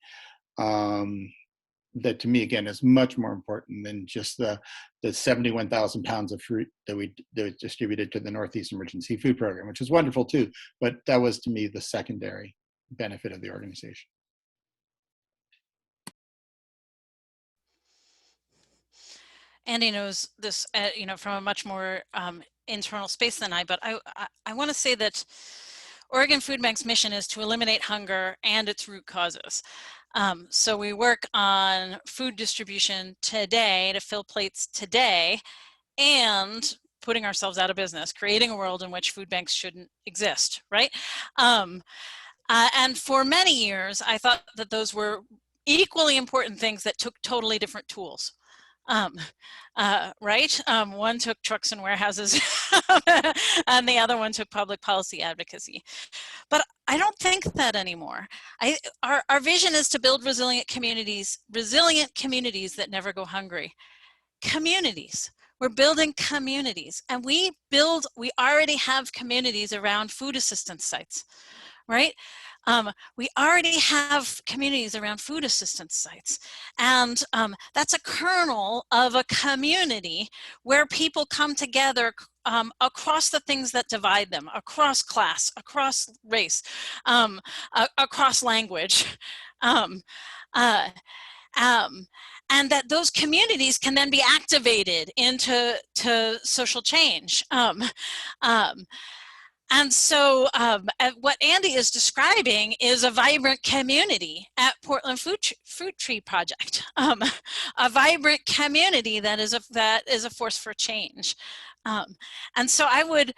That to me, again, is much more important than just the 71,000 pounds of fruit that we distributed to the Northeast Emergency Food Program, which is wonderful too. But that was, to me, the secondary benefit of the organization. Andy knows this, you know, from a much more internal space than I, but I want to say that Oregon Food Bank's mission is to eliminate hunger and its root causes. So we work on food distribution today to fill plates today and putting ourselves out of business, creating a world in which food banks shouldn't exist, right? And for many years, I thought that those were equally important things that took totally different tools. Right? One took trucks and warehouses, and the other one took public policy advocacy. But I don't think that anymore. Our vision is to build resilient communities that never go hungry. Communities. We're building communities, and we already have communities around food assistance sites, right? We already have communities around food assistance sites, and that's a kernel of a community where people come together across the things that divide them, across class, across race, across language. And that those communities can then be activated into social change. And so what Andy is describing is a vibrant community at Portland Fruit Tree Project, a vibrant community that is a force for change. And so I would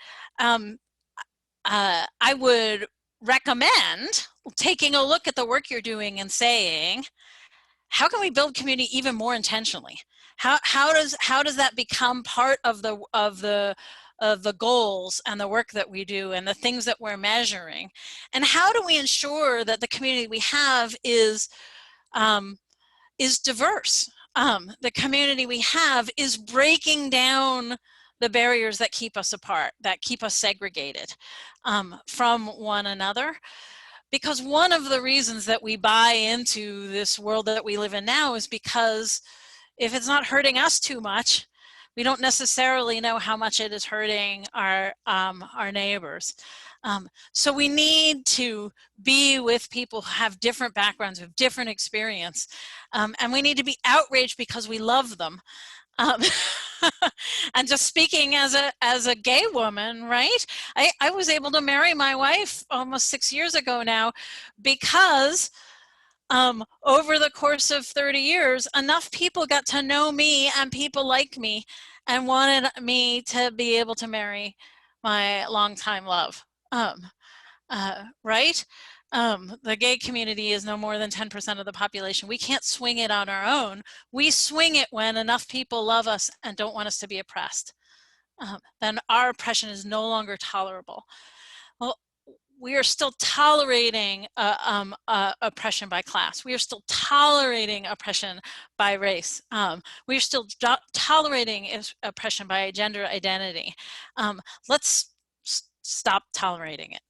recommend taking a look at the work you're doing and saying, how can we build community even more intentionally? How does that become part of the goals and the work that we do and the things that we're measuring? And how do we ensure that the community we have is diverse? The community we have is breaking down the barriers that keep us apart, that keep us segregated from one another. Because one of the reasons that we buy into this world that we live in now is because if it's not hurting us too much, we don't necessarily know how much it is hurting our neighbors. So we need to be with people who have different backgrounds, with different experience, and we need to be outraged because we love them. And just speaking as a gay woman, right? I was able to marry my wife almost 6 years ago now because over the course of 30 years, enough people got to know me and people like me and wanted me to be able to marry my longtime love, right? The gay community is no more than 10% of the population. We can't swing it on our own. We swing it when enough people love us and don't want us to be oppressed. Then our oppression is no longer tolerable. Well, we are still tolerating oppression by class. We are still tolerating oppression by race. We are still tolerating oppression by gender identity. Let's stop tolerating it.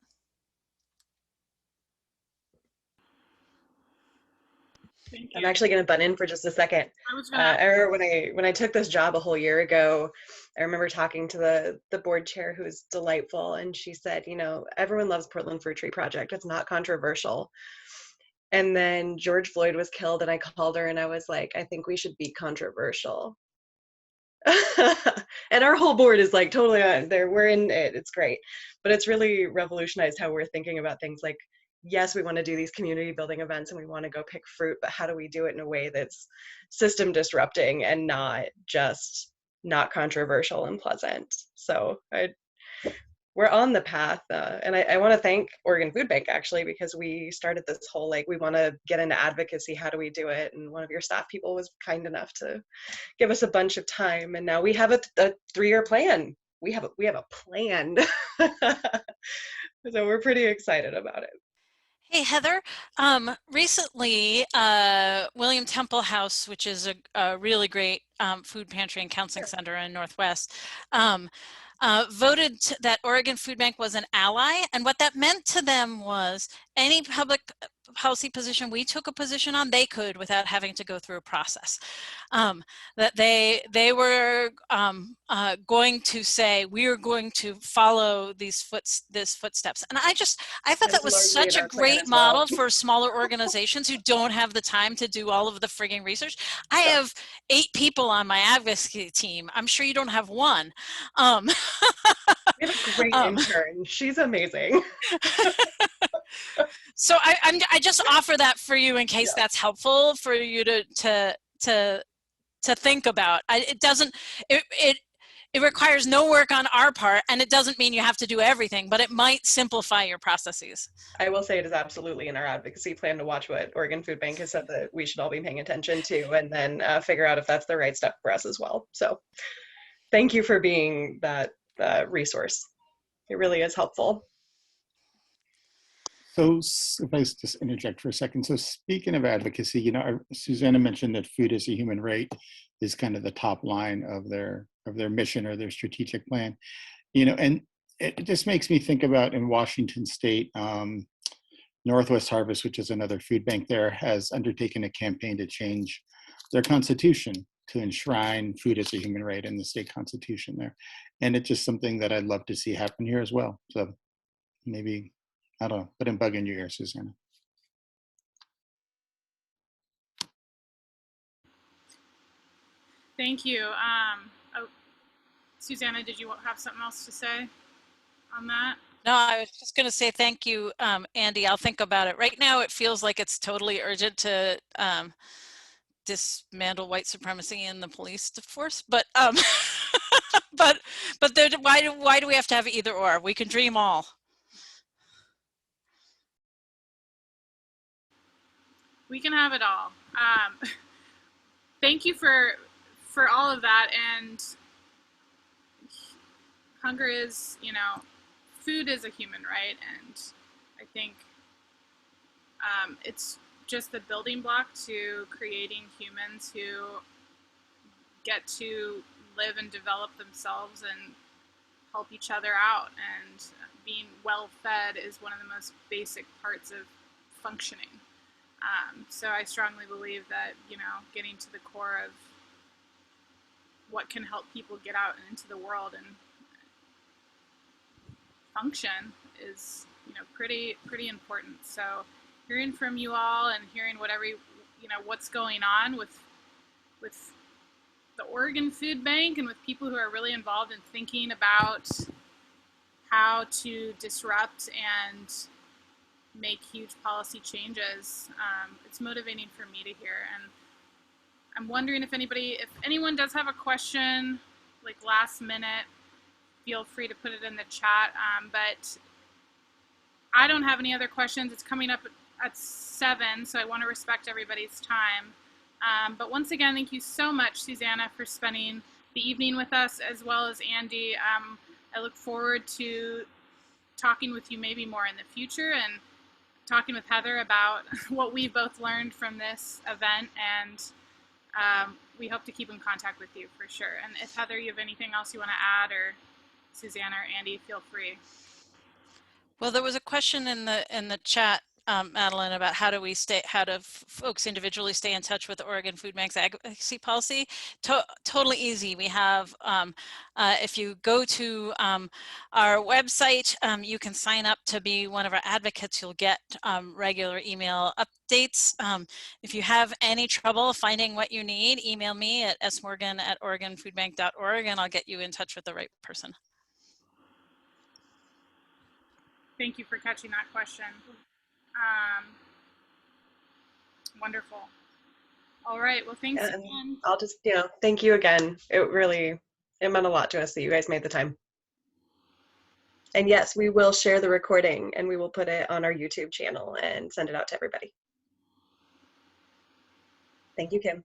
I'm actually going to butt in for just a second. I remember when I took this job a whole year ago, I remember talking to the board chair, who was delightful, and she said, you know, everyone loves Portland Fruit Tree Project. It's not controversial. And then George Floyd was killed, and I called her and I was like, I think we should be controversial. And our whole board is like totally on there. We're in it. It's great. But it's really revolutionized how we're thinking about things like, yes, we want to do these community building events and we want to go pick fruit, but how do we do it in a way that's system disrupting and not controversial and pleasant? So we're on the path. And I want to thank Oregon Food Bank, actually, because we started this whole, like, we want to get into advocacy. How do we do it? And one of your staff people was kind enough to give us a bunch of time. And now we have a 3-year plan. We have a plan. So we're pretty excited about it. Hey, Heather, recently, William Temple House, which is a really great food pantry and counseling center in Northwest, voted that Oregon Food Bank was an ally. And what that meant to them was any public policy position we took a position on, they could without having to go through a process. That they were going to say, we are going to follow these footsteps. And I thought that was such a great model for smaller organizations who don't have the time to do all of the frigging research. I have 8 people on my advocacy team. I'm sure you don't have one. We have a great intern. She's amazing. So I just offer that for you in case that's helpful for you to think about. It requires no work on our part, and it doesn't mean you have to do everything, but it might simplify your processes. I will say it is absolutely in our advocacy plan to watch what Oregon Food Bank has said that we should all be paying attention to, and then figure out if that's the right step for us as well. So thank you for being that resource. It really is helpful. So if I just interject for a second. So speaking of advocacy, you know, Susannah mentioned that food as a human right is kind of the top line of their mission or their strategic plan, you know, and it just makes me think about in Washington State, Northwest Harvest, which is another food bank there, has undertaken a campaign to change their constitution to enshrine food as a human right in the state constitution there. And it's just something that I'd love to see happen here as well. So maybe, I don't know, put a bug in your ear, Susannah. Thank you. Susannah, did you have something else to say on that? No, I was just going to say thank you, Andy. I'll think about it. Right now, it feels like it's totally urgent to dismantle white supremacy in the police force, but but why do we have to have either or? We can dream all. We can have it all. Thank you for all of that. And hunger is, you know, food is a human right, and I think it's just the building block to creating humans who get to live and develop themselves and help each other out. And being well fed is one of the most basic parts of functioning. So I strongly believe that, you know, getting to the core of what can help people get out into the world and function is, you know, pretty important. So hearing from you all and hearing what's going on with the Oregon Food Bank and with people who are really involved in thinking about how to disrupt and make huge policy changes, it's motivating for me to hear. And I'm wondering if anyone does have a question, like last minute, feel free to put it in the chat. But I don't have any other questions. It's coming up at 7, so I want to respect everybody's time. But once again, thank you so much, Susannah, for spending the evening with us, as well as Andy. I look forward to talking with you maybe more in the future, and talking with Heather about what we both learned from this event. And we hope to keep in contact with you for sure. And if Heather, you have anything else you want to add, or Susannah or Andy, feel free. Well, there was a question in the chat, Madeline, about how do folks individually stay in touch with the Oregon Food Bank's advocacy policy? Totally easy. We have, if you go to our website, you can sign up to be one of our advocates. You'll get regular email updates. If you have any trouble finding what you need, email me at smorgan@oregonfoodbank.org, and I'll get you in touch with the right person. Thank you for catching that question. Wonderful. All right. Well, thanks again. I'll just, thank you again. It meant a lot to us that you guys made the time. And yes, we will share the recording, and we will put it on our YouTube channel and send it out to everybody. Thank you, Kim.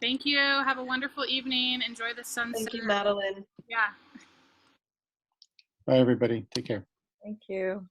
Thank you. Have a wonderful evening. Enjoy the sunset. Thank you, Madeline. Yeah. Bye, everybody. Take care. Thank you.